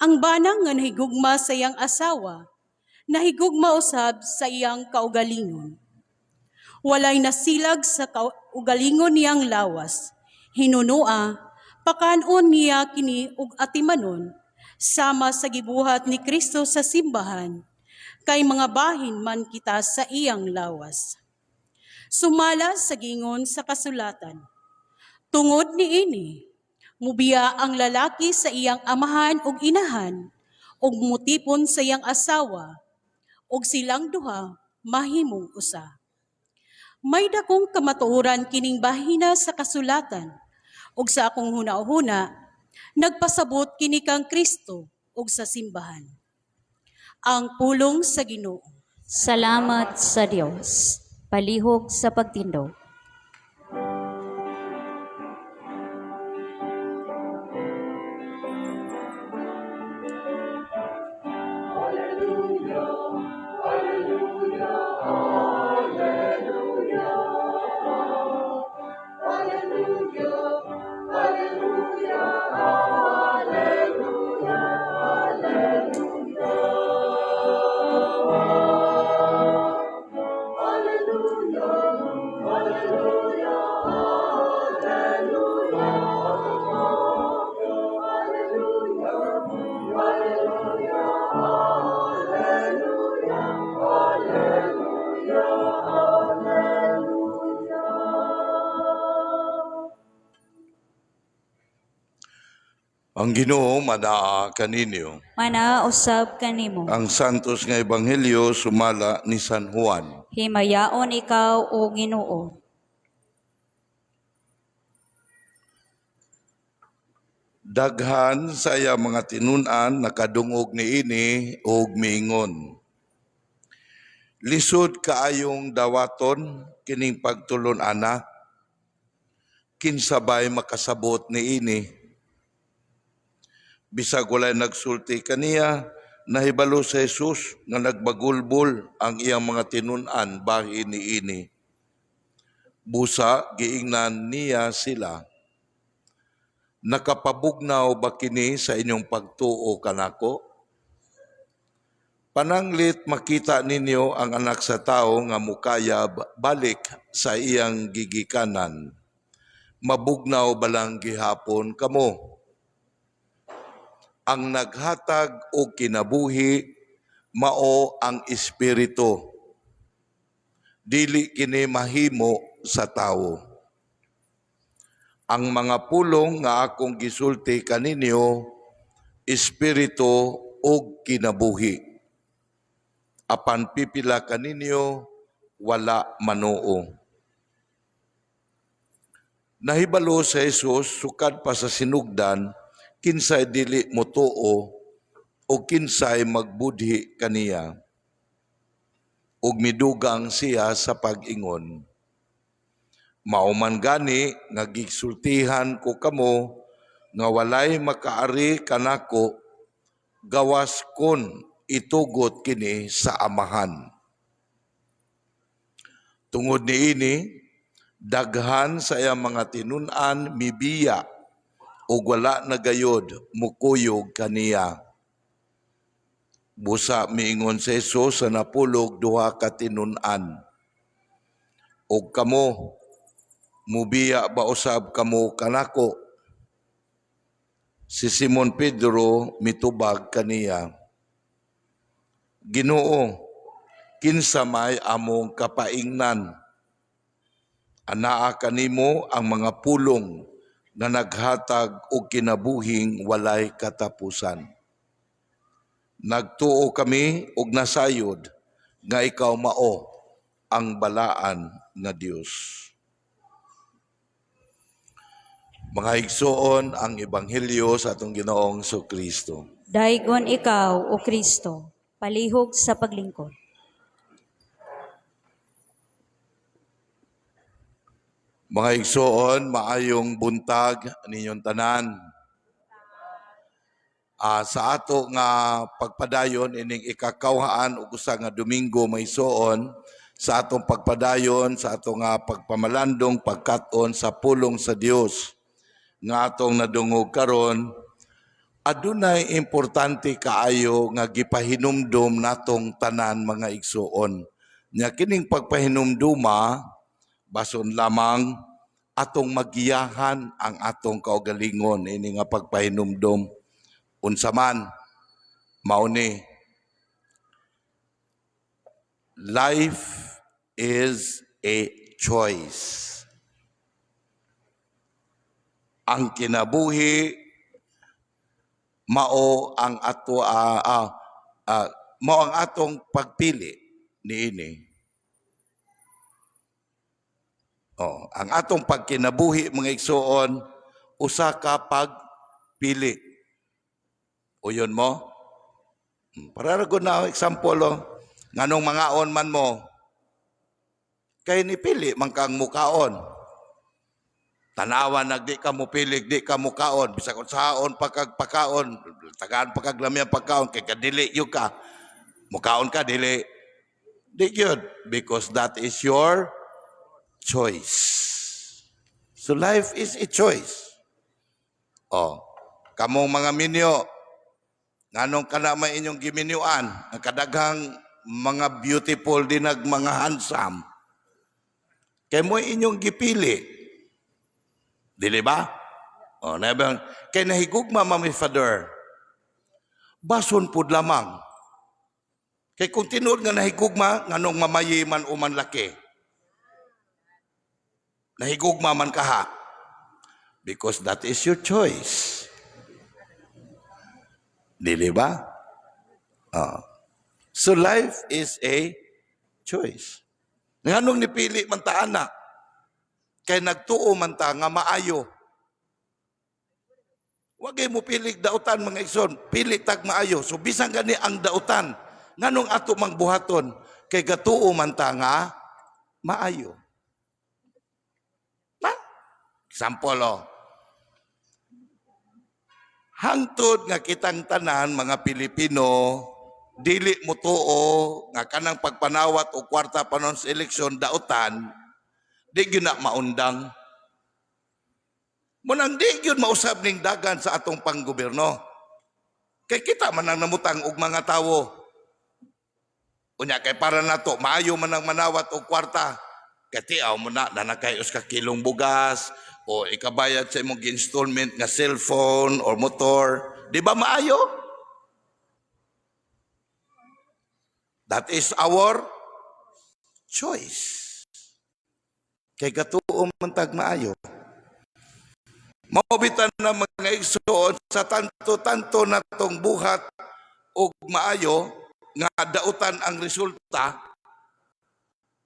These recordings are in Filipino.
Ang banang nga nahigugma sa iyang asawa, nahigugma usab sa iyang kaugalingon. Walay nasilag sa kaugalingon niyang lawas. Hinunua, pakanon niya kini ug atimanon, sama sa gibuhat ni Kristo sa simbahan, kay mga bahin man kita sa iyang lawas. Sumala sa gingon sa kasulatan, tungod niini, mubiya ang lalaki sa iyang amahan ug inahan, ug mutipon sa iyang asawa, ug silang duha mahimong usa. May dakong kamatuoran kining bahina sa kasulatan, ug sa akong hunahuna, nagpasabot kini kang Kristo ug sa simbahan. Ang pulong sa Ginoo. Salamat sa Diyos. Palihog sa pagtindog. Ang Ginoo madaa kaninyo. Manausab kanimo. Ang santos nga ebanghelyo sumala ni San Juan. Himayaon ikaw o Ginoo. Daghan sa iya mga tinun-an nakadungog niini og miingon. Lisod kaayong dawaton kining pagtulon ana. Kinsabay makasabot niini. Bisag walay nagsulti kaniya, nahibalo sa Jesus nga nagbagulbol ang iyang mga tinun-an bahin niini. Busa giingnan niya sila. Nakapabugnaw ba kini sa inyong pagtuo kanako? Pananglit makita ninyo ang anak sa tao nga mukayab balik sa iyang gigikanan. Mabugnaw balang gihapon kamo. Ang naghatag o kinabuhi mao ang espiritu. Dili kini mahimo sa tawo. Ang mga pulong nga akong gisulti kaninyo, espiritu o kinabuhi. Apan pipila kaninyo, wala manoo. Nahibalo sa Jesus, sukad pa sa sinugdan, kinsay dili motuo o kinsay magbudhi kaniya. Ug midugang siya sa pag-ingon. Mauman gani nga gisultihan ko kamo nga walay makaari kanako gawas kon itugot kini sa amahan. Tungod niini, daghan sa iyang mga tinun-an mibiya ug wala na gayod mukuyog kaniya. Busa miingon sa Jesus sa napulog duha ka tinun-an. Ug kamo, mubiya ba usab kamo kanako? Si Simon Pedro mitubag kaniya. Ginoo, kinsa may among kapaingnan? Anaa kanimo ang mga pulong na naghatag og kinabuhing walay katapusan. Nagtuo kami og nasayod nga ikaw mao ang balaan nga Dios. Mga igsoon ang ebanghelyo sa atong Ginoong Kristo. Daigon ikaw o Kristo. Palihog sa paglingkod. Mga igsoon, maayong buntag ninyong tanan. Sa ato nga pagpadayon ining ikakawhaan ug usa nga Domingo may soon sa atong pagpadayon sa ato nga pagpamalandong pagkat-on sa pulong sa Dios nga atong nadungog karon adunay importante kaayo nga gipahinumdum natong tanan mga igsuon. Nya kining pagpahinumduma bason lamang atong magiyahan ang atong kaugalingon ini nga pagpahinumdum. Unsa man mao ni life is a choice. Ang kinabuhi mao ang mao ang atong pagpili niini. Ang atong pagkinabuhi mga igsuon usa ka pagpili. Uyon mo? Para ra gud na example nganong mangaon man mo kay nipili man kang mukaon. Tanawan nagdi ka mo pilig, di ka mukaon bisag unsaon pagkagpakaon, tagaan pagkaglamyan pagkaon kay kadili yu ka. Mukaon ka dili. Di gyud because that is your choice. So life is a choice. Kamong mga minyo, nganong kana may inyong giminyuan, ang kadaghang mga beautiful dinag mga handsome. Kay mo inyong gipili. Dili ba? Kay nahigugma mami father. Bason pud lamang. Kay kung tinuod nga nahigugma, nganong mamayi man o man laki. Nahigugma man kaha. Because that is your choice. Dili ba? So life is a choice. Nganong nipili man ta anak? Kay nagtuo man ta nga maayo. Wagay mo pilig dautan mga igsoon, pili tag maayo. So bisan gani ang dautan, nganong ato mang buhaton kay gatuo man ta nga maayo. Example hangtod nga kitang tanan mga Pilipino dili mo tuo nga kanang pagpanawat o kwarta panon sa eleksyon dautan di gyud na maundang. Munang di gyud mausab ning dagan sa atong panggobyerno. Kay kita man ang namutang og mga tawo. Unya kay para nato maayo man ang manawat og kwarta. Kay tiaw mo na nakayos ka kilong bugas o ikabayad sa imong installment nga cellphone or motor. Di ba maayo? That is our choice. Kay gatuo man tag maayo. Maubitan na mga igsoon sa tanto-tanto natong buhat og maayo nga dautan ang resulta,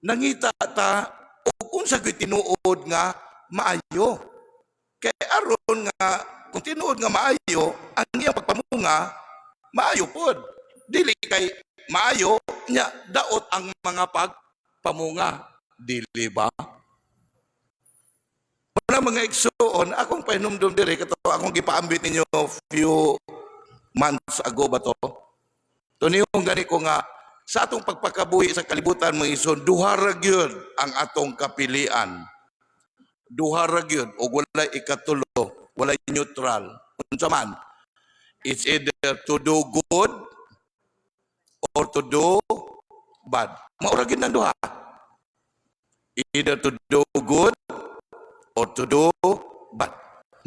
nangita ta og unsa gyud tinuod nga maayo. Kay aron nga kung tinuod nga maayo, ang iyang pagpamunga maayo pod. Dili kay maayo nya daot ang mga pagpamunga, dili ba? Una mga igsoon, akong pahinumdum diri kato akong gipaambit ninyo few months ago ba to. Tuniyong gani ko nga sa atong pagpakabuhi sa kalibutan mga igsoon, duha ra gyud ang atong kapilian. Duha ra gyud ug walay ikatulo, walay neutral. Unsa man? It's either to do good or to do bad. Mao ra gyud ang duha. Either to do good or to do bad.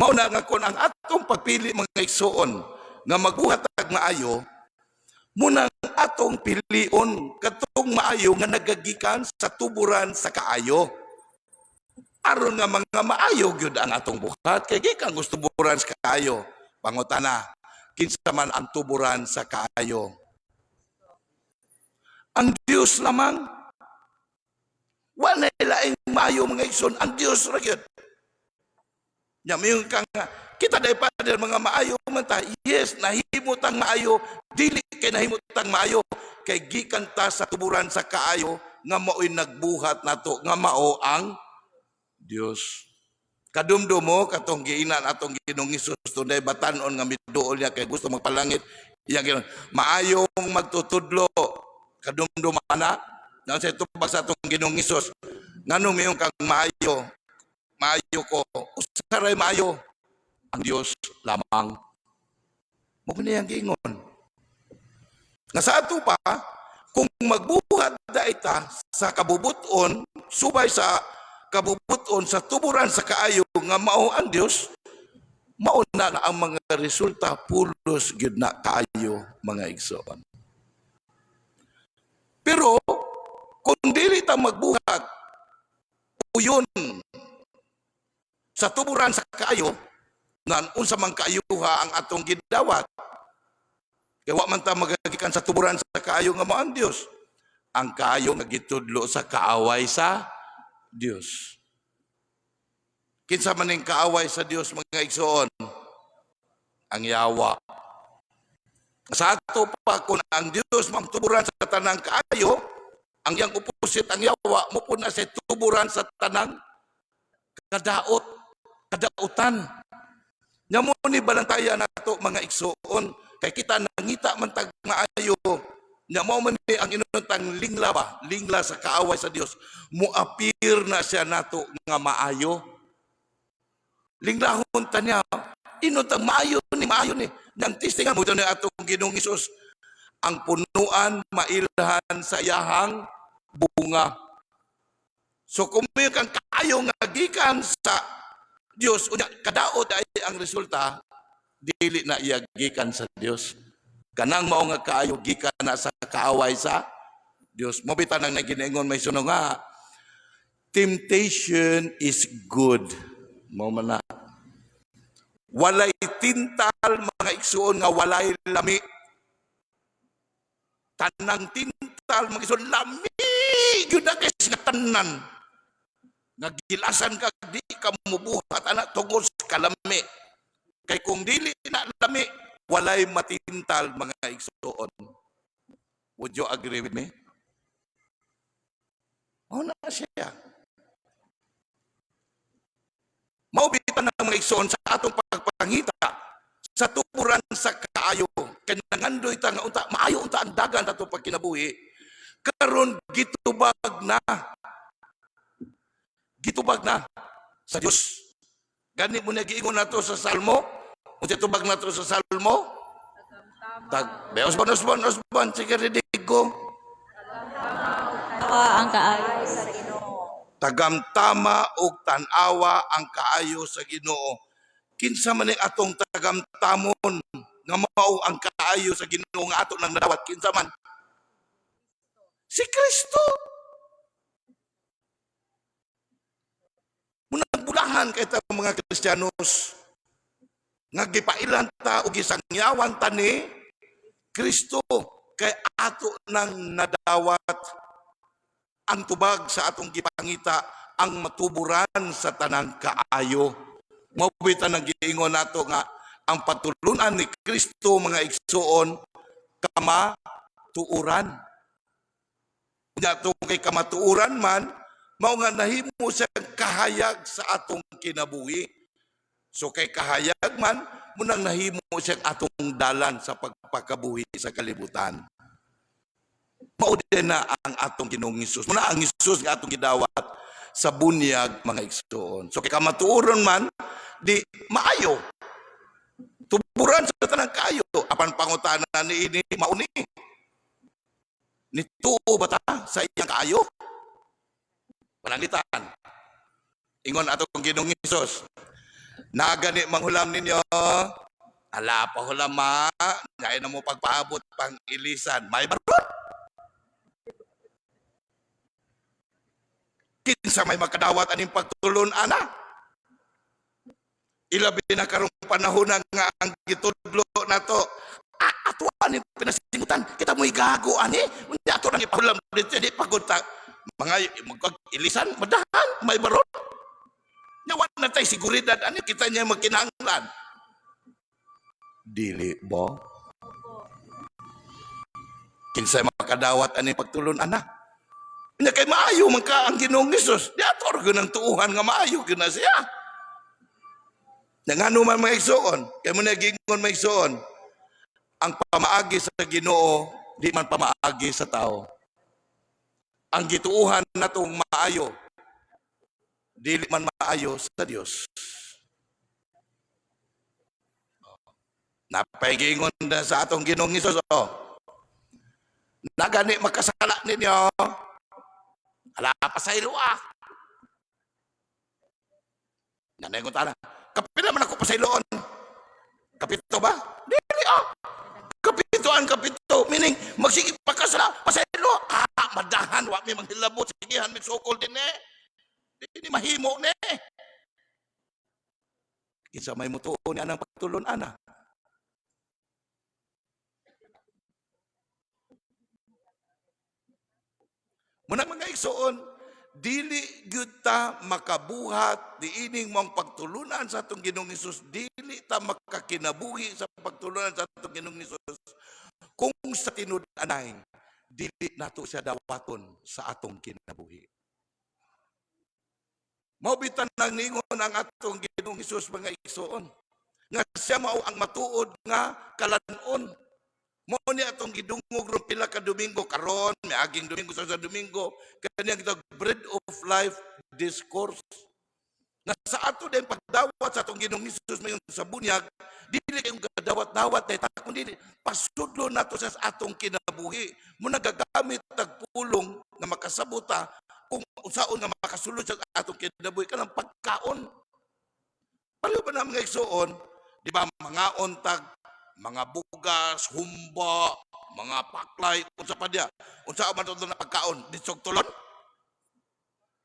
Mao na nga kon ang atong pagpili mga igsoon nga magbuhat og maayo, muna atong pilion katong maayo nga nagagikan sa tuburan sa kaayo. Aron nga mga maayo gyud ang atong buhat kay gikan gusto tuburan sa kaayo. Pangutana, kinsa man ang tuburan sa kaayo? Ang Dios lamang. Wala laing maayo mga igsoon, ang Dios ra gyud. Yaming kang kita day pader mga maayo man ta. Yes, nahimutang maayo, dili kay nahimutang maayo kay gikan ta sa tuburan sa kaayo nga mao'y nagbuhat nato nga mao ang Dios. Kadumdum mo katong giinan atong Ginoong Hesus tunay batan-on nga miduol niya kay gusto magpalangit. Iyang maayong magtutudlo. Kadumdum ana na sa tubag sa atong Ginoong Hesus. Nganong mayong kang maayo? Maayo ko. Usaray maayo. Ang Dios lamang. Mo niyang giingon. Nga sa ato pa, kung magbuhat da ita sa kabubuton, subay sa kabubuton sa tuburan sa kaayo nga mao ang Dios, mauna na ang mga resulta pulos gyud na kaayo mga igsoon. Pero kung dili ta magbuhat uyon sa tuburan sa kaayo, nga unsa man kaayuha ang atong gidawat, kaya wa man ta magagikan sa tuburan sa kaayo nga mao ang Dios. Ang kaayo nga gitudlo sa kaaway sa Dios. Kinsa man ning kaaway sa Dios mga igsoon? Ang yawa. Sa ato pa kung ang Dios mamtuburan sa tanang kaayo, ang yang opposite ang yawa mo po na sa tuburan sa tanang kadautan. Nya mo ni balantayan nato mga igsoon, kay kita nangita man tag maayo. Nya mao man ni ang inuntang lingla sa kaaway sa Dios. Muapir na siya nato nga maayo. Linglahon ta niya, inuntang maayo ni. Nang tistingan mo ni atong Ginoong Hesus, ang punuan mailhan sa iyahang bunga. So kung may kang kaayo nga gikan sa Dios, unya kadaot ay ang resulta, dili na iya gikan sa Dios. Kanang mao nga kaayo gikan na sa kaaway sa Dios. Mobita nang naginaingon may suno nga, temptation is good. Mao man na. Walay tintal mga igsoon nga walay lami. Tanang tintal mga igsoon lami gyud na kay tanan. Nagilasan ka di ka mubuhat anak tungod sa kalami. Kay kung dili na lami, walay matintal mga igsoon. Would you agree with me? O na siya. Maubitan ng mga igsoon sa atong pagpangita sa tuburan sa kaayo. Kaya nangandoy ta nga unta, maayo unta ang dagan atong pagkinabuhi. Karon gitubag na sa Dios. Gani mo na giingon nato sa Salmo. Unsa tubag nato sa Salmo? Osbon, sige ridig ko. Ang kaayo sa Ginoo. Tagamtama og tan-awa ang kaayo sa Ginoo. Kinsa man ang atong tagamtamon nga mao ang kaayo sa Ginoo nga ato nang nadawat, kinsa man? Si Kristo. Munang bulahan kay ta mga Kristiyanos nga gipailan ta og gisangyawan ta ni Kristo kay ato nang nadawat ang tubag sa atong gipangita ang matuburan sa tanang kaayo. Maubitan ang giingon nato nga ang patulunan ni Kristo mga igsoon kamatuuran. Nya to kay kamatuuran man mao nga nahimo siyang kahayag sa atong kinabuhi. So kay kahayag man munang nahimo siyang atong dalan sa pagpakabuhi sa kalibutan. Mao din na ang atong Ginoong Hesus. Muna ang Hesus nga atong gidawat sa bunyag mga igsoon. So kay kamatuoron man di maayo. Tuburan sa tanang kaayo apan pangutana ni ini mao ni. Nituo ba ta sa iyang kaayo? Pananglitan. Ingon atong Ginoong Hesus. Nagani manghulam ninyo. Ala pa hulama, ngayon na mo pagpaabot pang ilisan. May barot. Kinsa may makadawat aning pagtulon ana. Ilabi na karong panahon nga ang gitudlo nato. Ato ani pinasimutan kita mo igago ani. Unya ato nang ipahulam dito di pagod ta. Mga ilisan madahan may barot. Nyawan na tay seguridad ani kita nya magkinahanglan. Dili ba? Kinsay makadawat ani pagtulon ana. Nya kay maayo man ka ang Ginoong Hesus. Di ator gyud ang tuuhan nga maayo gyud na siya. Ngano man mga igsoon, kay mo nagingon mga igsoon, ang pamaagi sa Ginoo di man pamaagi sa tao. Ang gituuhan natong maayo dili man maayo sa Dios. Napaigingon na sa atong Ginoong Hesus, nagani makasala ninyo, ala pa sa ilua. Nanay ko tala, kapila man ako pa sa iloon. Kapito ba? Dili kapito. Meaning, magsige pagkasala, pa sa ilo. Madahan, wak may manghilabot, sigihan, may sukol din Hindi mahimo Kinsa may mutuon niya ng pagtulon, ana. Munang mga igsoon, dili gyud ta makabuhat diining mong pagtulunan sa atong Ginoong Hesus, dili ta makakinabuhi sa pagtulunan sa atong Ginoong Hesus kung sa tinud-anay dili nato siya dawaton sa atong kinabuhi. Maubitan nang ningon ang atong Ginoong Hesus, mga igsoon, nga siya mao ang matuod nga kalanon. Mao ni atong gidungog ron pila ka Domingo karon, may aging Domingo sa Domingo, kanya gitawag Bread of Life discourse. Na sa ato din pagdawat sa atong Ginoong Hesus mayon sa bunyag, dili kayong kadawat-dawat dahil kundi pasudlo nato sa atong kinabuhi. Mo nagagamit tag pulong na makasabuta kung unsaon nga makasulod sa atong kinabuhi kanang pagkaon. Pareho ba na mga igsoon, di ba, mga ontag, mga bugas, humba, mga paklay, unsa pa diya? Unsa man to na pagkaon? Ditsog tulon?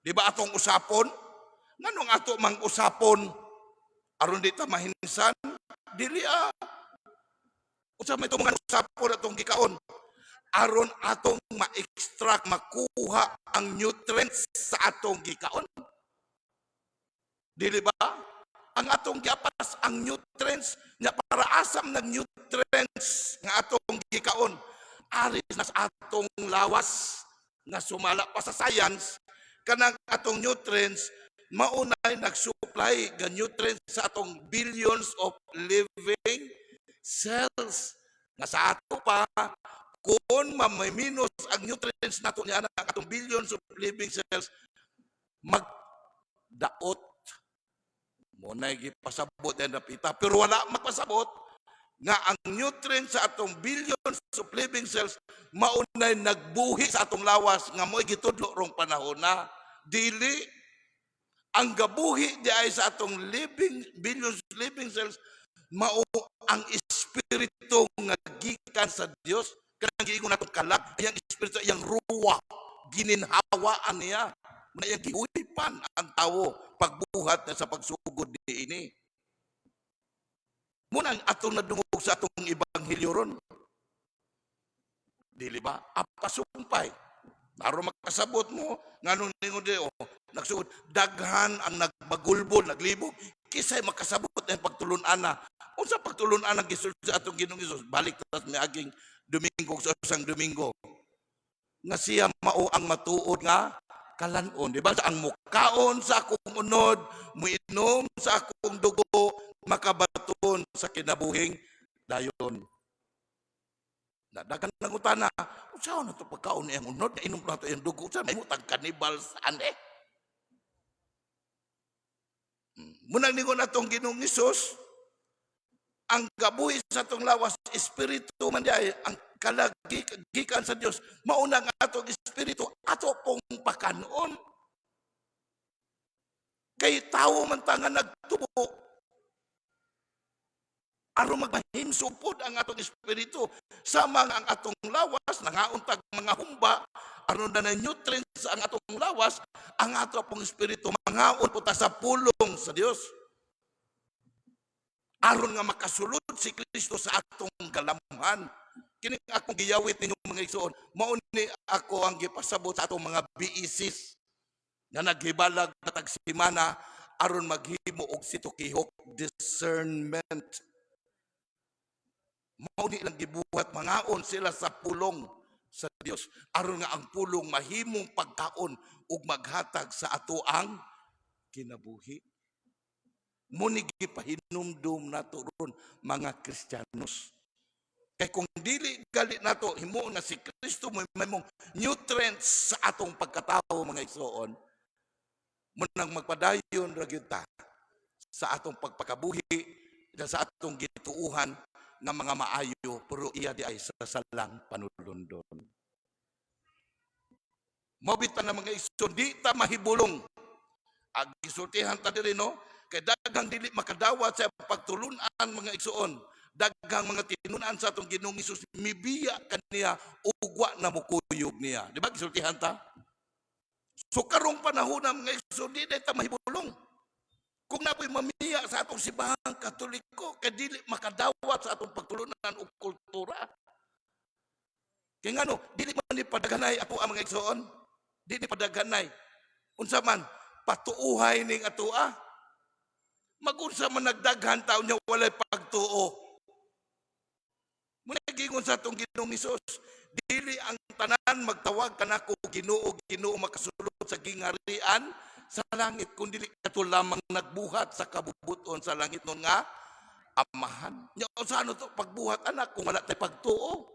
Di ba atong usapon? Nganong ato mang usapon? Aron di ta mahinsan? Dili Unsa may mga usapon atong gikaon? Aron atong ma-extract, makuha ang nutrients sa atong gikaon. Dili ba? Ang atong giapas ang nutrients nga para asam ng nutrients nga atong gikaon ari na sa atong lawas nga sumala pa sa science kanang atong nutrients maunay nagsupply ga nutrients sa atong billions of living cells nga sa ato pa kung may minus ang nutrients nato niya ang atong billions of living cells magdaot. Muna'y gipasabot na napita, pero wala magpasabot nga ang nutrients sa atong billions of living cells maunay nagbuhi sa atong lawas nga mo'y gitudlo rong panahon na dili ang gabuhi di ay sa atong billions of living cells mao ang espiritu nga gikan sa Dios kanang giingon natong kalag ang espiritu yang ruwa gininhawaan niya na yang gihuipan ang tawo pagbuhat na sa pagsugod diini. Muna atong nadungog sa atong ebanghelyo ron. Dili ba? Apasumpay. Naro makasabot mo, nganong ningon di, nagsugod, daghan ang nagbagulbol, naglibog, kisay makasabot na pagtulun-ana. Unsa pagtulun-ana gisulod sa atong Ginoong Hesus, balik tas may aging Domingo sa usang Domingo. Nga siya mao ang matuod nga kalanon, di ba? Ang mukaon sa akong unod, muinom sa akong dugo, makabaton sa kinabuhing dayon. Nadagan ng utana, saan na ito pagkaon niyang unod, inom na ito yung dugo, saan may mutang kanibal saan Munang ningon na itong Ginoong Hesus, ang gabuhi sa itong lawas, espiritu man diay, ang kalagikan sa Dios mauna nga atong espiritu ato pong pakanon kay tawo man ta nga nagtubo aron magmahimsupod ang atong espiritu sama nga ang atong lawas nangauntag mga humba aron na nutrients ang atong lawas ang ato pong espiritu mangaon puta sa pulong sa Dios aron nga makasulod si Kristo sa atong kalamhan. Kini akong giyawit ninyo mga igsoon, mao ni ako ang gipasabot sa atong mga biisis na naghibalag matag semana aron maghimo og situkihok discernment. Mao ni lang gibuhat mangaon sila sa pulong sa Dios aron nga ang pulong mahimong pagkaon ug maghatag sa ato ang kinabuhi. Muni gipahinumdum nato ron mga Kristiyanos. Kay kung dili gali nato himo na si Kristo may mong nutrients sa atong pagkatao mga igsoon munang magpadayon ra gyud ta sa atong pagpakabuhi sa atong gituuhan nga mga maayo, pero iya di ay sa salang panulundon. Mabit pa na mga igsoon, di ta mahibulong. Ag gisultihan ta diri no, kay daghang dili makadawat sa pagtulunan mga igsoon. Daghang mga tinunan sa atong Ginoong Hesus mibiya kaniya ugwa na mukuyog niya. Di ba gisultihan ta? So karong panahon na mga igsoon, di ta mahibulong. Kung napoy mamiya sa atong simbahang Katoliko, kay dili makadawat sa atong pagtulunan o kultura. Kaya nga no, dili man ni padaganay ato ang mga igsoon. Dili padaganay. Unsa man, patuuhay ning atoa. Magunsa man nagdaghan taon niya walay pagtuo. Muna gingon sa atong Ginoong Hesus, dili ang tanan magtawag kanako Ginoo, Ginoo makasulod sa gingharian sa langit, kundi kato lamang nagbuhat sa kabubuton sa langit nun nga amahan. Nya sa ano to pagbuhat anak kung wala tay pagtuo.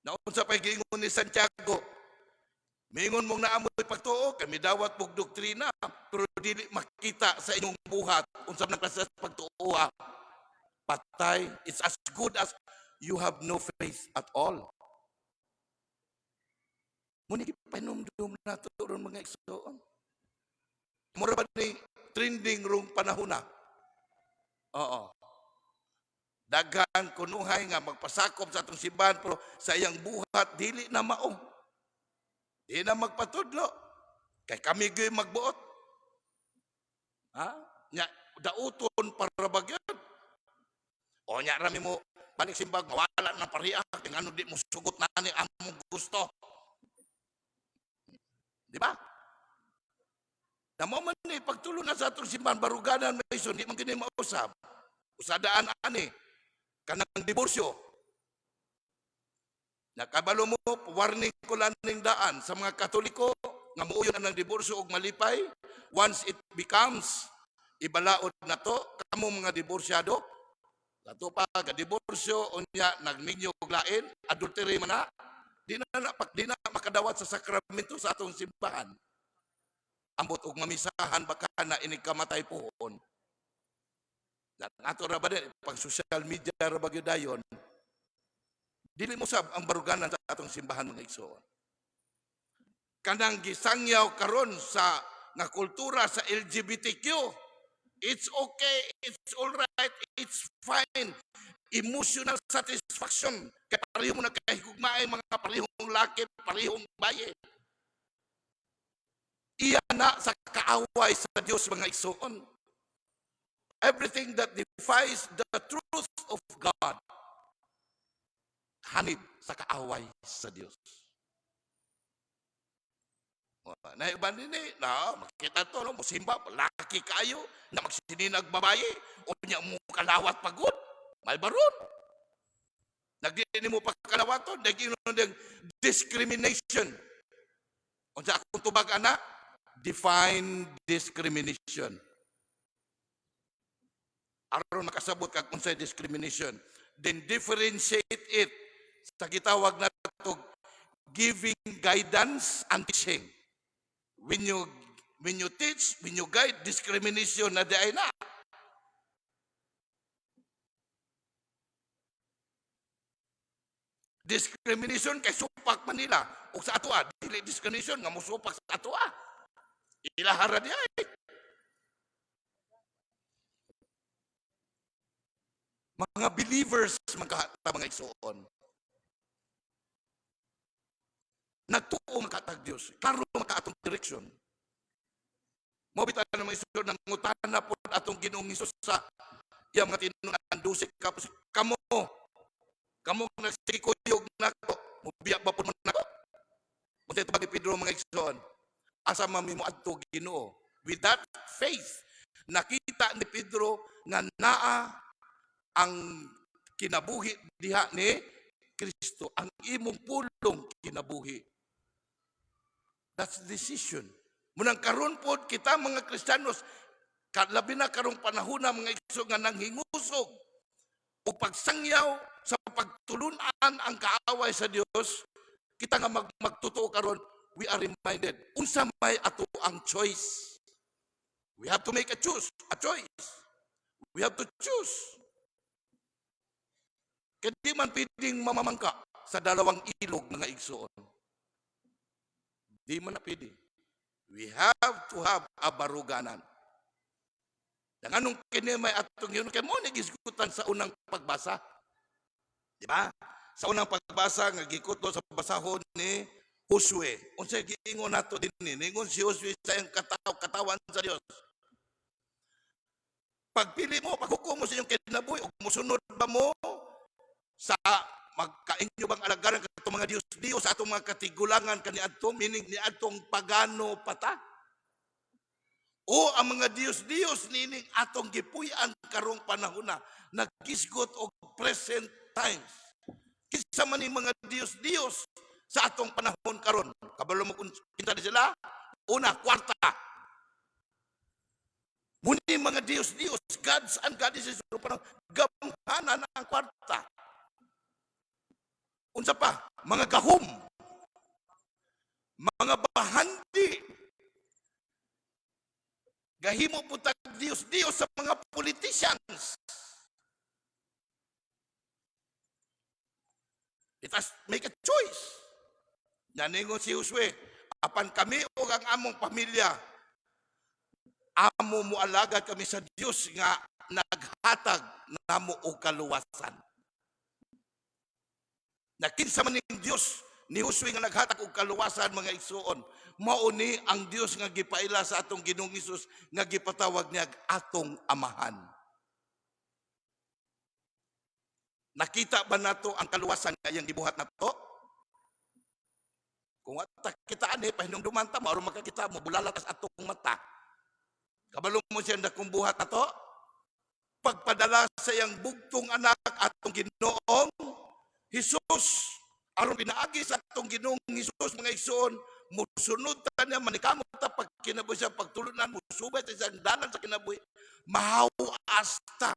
Naon sa pag-ingon ni Santiago, mingon mong naamoy pagtuo, kami dawat mong doktrina, pero dili makita sa inyong buhat unsa man klase sa pagtuo. Patay, it's as good as you have no faith at all. Muna ipanumdum na ito ron mga igsoon. Mura ba ni trending rong panahon na? Oo. Daghang kunuhay nga magpasakop sa atong simbahan, pero sa iyang buhat, dili na mao. Di na magpatudlo. Kay kami gay magbuot. Ha? Nya, dauton para bagyod. O nya rami mo, balik simbag, mawala na pariak, kung ano di mo sugot na ni among gusto. Di ba? Na mo man ni, pagtulo na sa atong simbahan, baruganan may iso, di man gini mausap. Usadaan ani, kanang diborsyo. Nakabalo mo, warning ko laning daan sa mga Katoliko nga muuyon na ng diborsyo og malipay. Once it becomes ibalaod na to, kamo mga diborsyado, ato pa diborsyo unya nagminyo og lain, adultery man na, di na makadawat sa sakramento sa atong simbahan. Ambot og mamisahan baka na inig kamatay pohon. Ato ra ba din pag social media ra ba gyud dayon, dili mo sab ang baruganan sa atong simbahan mga igsoon. Kanang gisangyaw karon sa nga kultura sa LGBTQ, it's okay, it's all right, it's fine. Emotional satisfaction. Kaya pareho mo na kahigugmaay mga parehong laki, parehong baye. Iya na sa kaaway sa Diyos mga igsoon. Everything that defies the truth of God, hanip sa kaaway sa Diyos. Na iba nini, na makita to, no, musimba, laki kayo, na magsininag babae, o niya mo kalawat pagod, may baron. Nagdini mo pagkalawat to, nag-inon ng discrimination. O sa akong tubag anak, define discrimination. Aron makasabot kag unsay discrimination, then differentiate it sa gitawag na to giving guidance and teaching. When you teach, when you guide, discrimination na di ay na. Discrimination kay supak man nila o sa atua, dili discrimination nga musupak sa atua. Ilahara di ay. Mga believers mga igsoon. Nagtuo makatag Diyos. Klaro makaatong direksyon. Mabita na mga igsoon, nangutan na po atong Ginoong Hesus sa iyang mga tinunan dusik kapos. Kamo nagsikuyog na ko. Mubiyak ba po na ko? Munti ito ba ni Pedro mga igsoon? Asa mami mo adto Ginoo. With that faith, nakita ni Pedro nga naa ang kinabuhi diha ni Kristo, ang imong pulong kinabuhi. That's the decision. Munang karon pod kita mga Kristiyanos, labi na karong panahon na mga igsoon nga nanghingusog o pagsangyaw sa pagtulunan ang kaaway sa Dios, kita nga magtotoo karon, we are reminded, unsa may ato ang choice. We have to make a choice. We have to choose. Kaya di man pwedeng mamamangka sa dalawang ilog nga igsoon. Di man na pwede. We have to have a baruganan. Ang anong kini may atong yun, kaya mo nagisgutan sa unang pagbasa. Di ba? Sa unang pagbasa, nga gikot do sa basahon ni Josue. Unsay giingon nato din ni, ningon si Josue sa iyang katawan sa Dios. Pagpili mo, paghukom mo sa iyong kinabuhi, ug musunod ba mo sa magkainyo bang alagaran katong mga Dios sa atong mga katigulangan kaniadto, meaning ni atong pagano pata? O ang mga Dios nining atong gipuy-an karong panahon na nagkisgot og present times. Kinsa man ni mga Dios sa atong panahon karon? Kabalo mo kung kinsa ni sila? Una, kwarta. Muni mga Dios, gods and goddesses sa panahon, gamhanan ang kwarta. Unsa pa? Mga gahom. Mga bahandi. Gahimo po tag Dios sa mga politicians. It has make a choice. Naningon si Josue, apan kami o ang among pamilya, amo mo alagad kami sa Dios nga naghatag namo og kaluwasan. Nakinsa man ning Dios ni Josue nga naghatag og kaluwasan mga igsoon, mao ni ang Dios nga gipaila sa atong Ginoong Hesus nga gipatawag niya atong amahan. Nakita ba nato ang kaluwasan nga iyang gibuhat nato? Kung wata kita ani pahinumduman ta mao makakita mo bulalak sa atong mata. Kabalo mo siya dakong buhat nato? Pagpadala sa iyang bugtong anak atong Ginoong Hesus. Aron pinaagi sa atong Ginoong Hesus mga igsoon, musunod ta niya manikamot ta pag kinabuhi siya pagtulunan, musubay ta sa dalan sa kinabuhi. Mahaw asta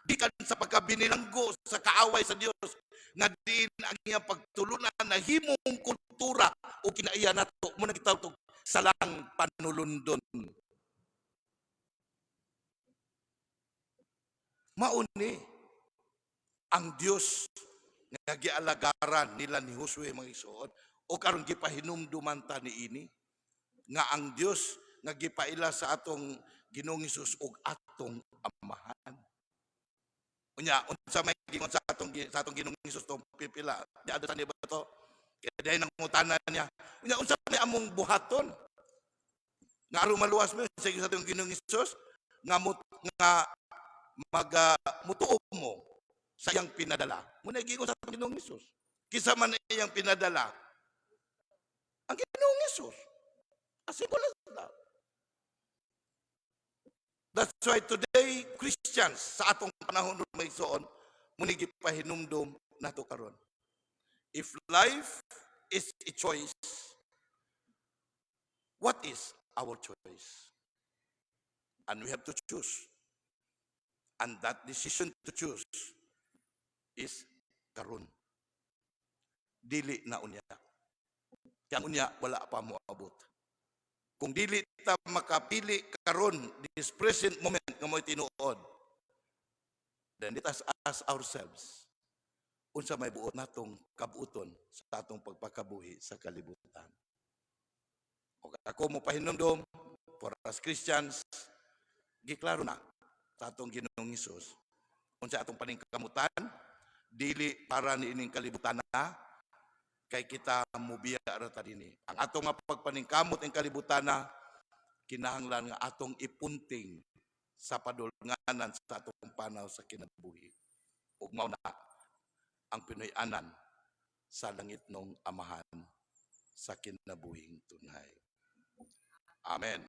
gikan sa pagkabinilanggo sa kaaway sa Dios nga diin ang iyang pagtulunan na himong kultura o kinaiya nato mo nakita salang panulundon. Mauni ang Dios nga gialagaran nila ni Josue mga igsoon o karon gipahinumduman ta niini nga ang Dios nga gipaila sa atong Ginoong Hesus og atong amahan. Unya unsa may gingon sa atong Ginoong Hesus to pipila di adto ni ba to kay nangutanan niya unya unsa may among buhaton nga aron maluwas mo sa atong Ginoong Hesus nga mutuo mo sa iyang pinadala. Muna giingon sa atong Ginoong Hesus. Kinsa man iyang pinadala? Ang Ginoong Hesus. As simple as that. That's why today, Christians, sa atong panahon may igsoon, muna gipahinumdum nato karon. If life is a choice, what is our choice? And we have to choose. And that decision to choose is karon. Dili na unya. Kaya unya wala pa mo abot. Kung dili ta makapili karon this present moment nga mo'y tinuod, then let us ask ourselves, unsa may buot natong kabuton sa atong pagpakabuhi sa kalibutan. O ako mo pahinumdom, for us Christians, giklaro na sa atong Ginoong Hesus, unsa atong paningkamutan, dili para niining kalibutan na, kay kita mubiya rata dinhi. Ang atong pagpaningkamot ing kalibutan na, kinahanglan nga atong ipunting sa padulnganan sa atong panaw sa kinabuhi. Ug mao na ang Pinoy-anan sa langit nung amahan sa kinabuhing tunay. Amen.